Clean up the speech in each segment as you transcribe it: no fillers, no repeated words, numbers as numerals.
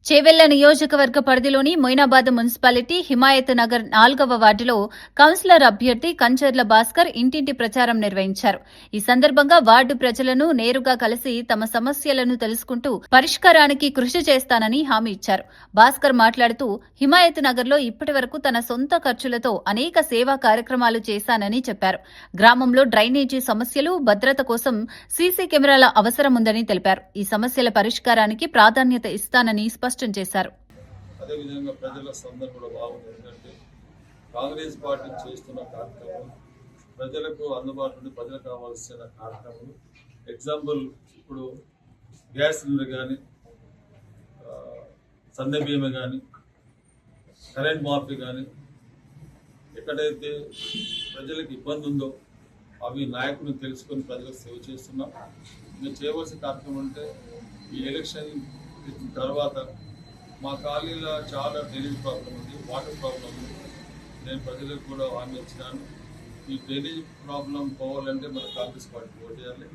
చేవెళ్ల నియోజకవర్గ పరిధిలోని మొయినాబాద్ మున్సిపాలిటీ హిమాయత్ నగర్ 4వ వార్డులో కౌన్సిలర్ అభ్యర్థి కంచర్ల భాస్కర్ ఇంటింటి ప్రచారం నిర్వహించారు. ఈ సందర్భంగా వార్డు ప్రజలను నేరుగా కలిసి తమ సమస్యలను తెలుసుకుంటూ పరిష్కారానికి కృషి చేస్తానని హామీ ఇచ్చారు. భాస్కర్ మాట్లాడుతూ హిమాయత్ నగర్లో ఇప్పటివరకు తన సొంత ఖర్చులతో అనేక సేవా కార్యక్రమాలు చేశానని చెప్పారు. గ్రామంలో డ్రైనేజీ సమస్యలు, భద్రత కోసం సీసీ కెమెరాల అవసరం ఉందని తెలిపారు. ఈ సమస్యల పరిష్కారానికి ప్రాధాన్యత ఇస్తానని స్పష్టం చేశారు. అదేవిధంగా ప్రజల స్పందన కూడా బాగుంది. ఎందుకంటే కాంగ్రెస్ పార్టీ చేస్తున్న కార్యక్రమం ప్రజలకు అందుబాటులో ప్రజలకు కావాల్సిన కార్యక్రమాలు, ఎగ్జాంపుల్ ఇప్పుడు గ్యాస్ సిలిండర్ కానీ, సన్నె బియ్యం కానీ, కరెంట్ మాఫీ కానీ, ఎక్కడైతే ప్రజలకు ఇబ్బంది ఉందో అవి నాయకులను తెలుసుకొని ప్రజలకు సేవ చేస్తున్నాం. మేము చేయవలసిన కార్యక్రమం అంటే ఈ ఎలక్షన్ తర్వాత మా కాలనీలో చాలా డ్రైనేజ్ ప్రాబ్లం ఉంది, వాటర్ ప్రాబ్లం ఉంది. నేను ప్రజలకు కూడా హామీ ఇచ్చినాను. ఈ డ్రైనేజ్ ప్రాబ్లం పోవాలంటే మన కాంగ్రెస్ పార్టీ ఓటు చేయాలి.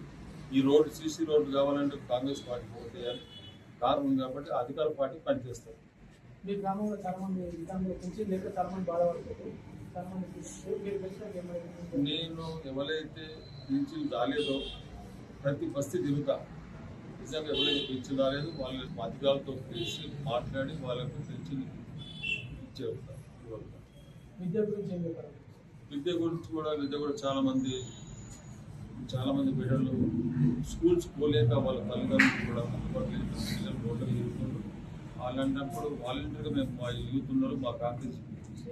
ఈ రోడ్డు సీసీ రోడ్డు కావాలంటే కాంగ్రెస్ పార్టీ ఓటు చేయాలి. కారణం కాబట్టి అధికార పార్టీ పనిచేస్తారు. మీ గ్రామంలో చాలా మంది లేక చాలా మంది బాధపడుతారు. నేను ఎవరైతే పింఛన్ రాలేదో ప్రతి బస్తీ తిరుగుతా. నిజంగా ఎవరైతే పింఛన్ రాలేదు వాళ్ళ అధికారులతో కలిసి మాట్లాడి వాళ్ళకు పింఛన్ ఇచ్చే విద్య గురించి కూడా చాలా మంది బిడ్డలు స్కూల్స్ పోలేక వాళ్ళ తల్లిదండ్రులు కూడా పిల్లలు రోడ్లు తిరుగుతున్నారు. అలాంటప్పుడు వాలంటీర్గా మేము మా యూత్ ఉన్నారు, మా కాంగ్రెస్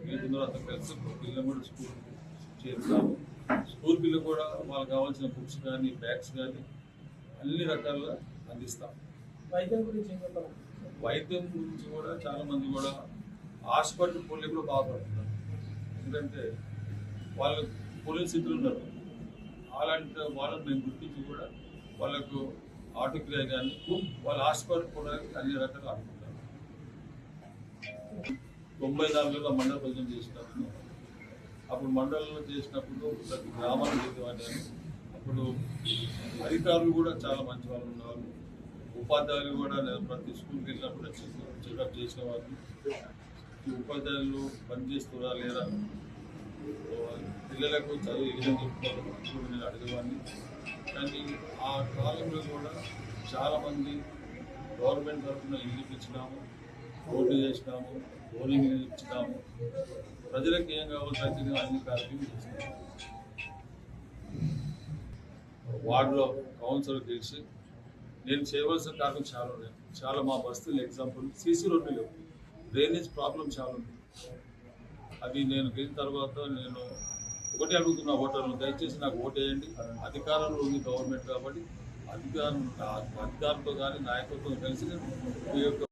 యూత్ ఉన్నారు, అంతా కలిసి పిల్లలు కూడా స్కూల్ చేస్తాము. స్కూల్ పిల్లలు కూడా వాళ్ళకి కావాల్సిన బుక్స్ కానీ, బ్యాగ్స్ కానీ అన్ని రకాలుగా అందిస్తాం. వైద్యం గురించి కూడా చాలా మంది కూడా హాస్పిటల్ పోలీ కూడా బాగుపడుతున్నారు. ఎందుకంటే వాళ్ళు పోలిన స్థితిలో ఉన్నారు. అలాంటి వాళ్ళని మేము గుర్తించి కూడా వాళ్ళకు ఆటోక్రియ కానీ వాళ్ళ హాస్పిటల్ పోవడానికి అన్ని రకాలు ఆడుకుంటారు. 94లో మండల ప్రజలు చేసినప్పుడు అప్పుడు మండలంలో చేసినప్పుడు ప్రతి గ్రామాలు చేసేవాడిని. అప్పుడు అధికారులు కూడా చాలా మంచి వాళ్ళు ఉన్నారు. ఉపాధ్యాయులు కూడా ప్రతి స్కూల్కి వెళ్ళినప్పుడు చెకప్ చేసేవారు. ఈ ఉపాధ్యాయులు పనిచేస్తున్నారా లేదా, పిల్లలకు చదువు ఏ విధంగా చెప్తున్నారు నేను అడిగేవాడిని. కానీ ఆ కాలంలో కూడా చాలామంది గవర్నమెంట్ తరఫున ఇల్లు ఇచ్చినాము, రోడ్లు చేసినాము, బోరింగ్ ఇచ్చినాము. ప్రజలకు ఏం కావాల్సి అయితే అన్ని కార్యక్రమాలు చేసినాము. వార్డులో కౌన్సిలర్ తెలిసి నేను చేయవలసిన కార్యక్రమం చాలా ఉన్నాయి. చాలా మా బస్తీలు ఎగ్జాంపుల్ సీసీ రోడ్లు లేవు, డ్రైనేజ్ ప్రాబ్లం చాలా ఉంది. అవి నేను గెలిచిన తర్వాత నేను ఒకటి అడుగుతున్నా ఓటర్లు, దయచేసి నాకు ఓటేయండి. అధికారంలో ఉంది గవర్నమెంట్ కాబట్టి అధికారంతో కానీ నాయకత్వం కలిసి ఈ యొక్క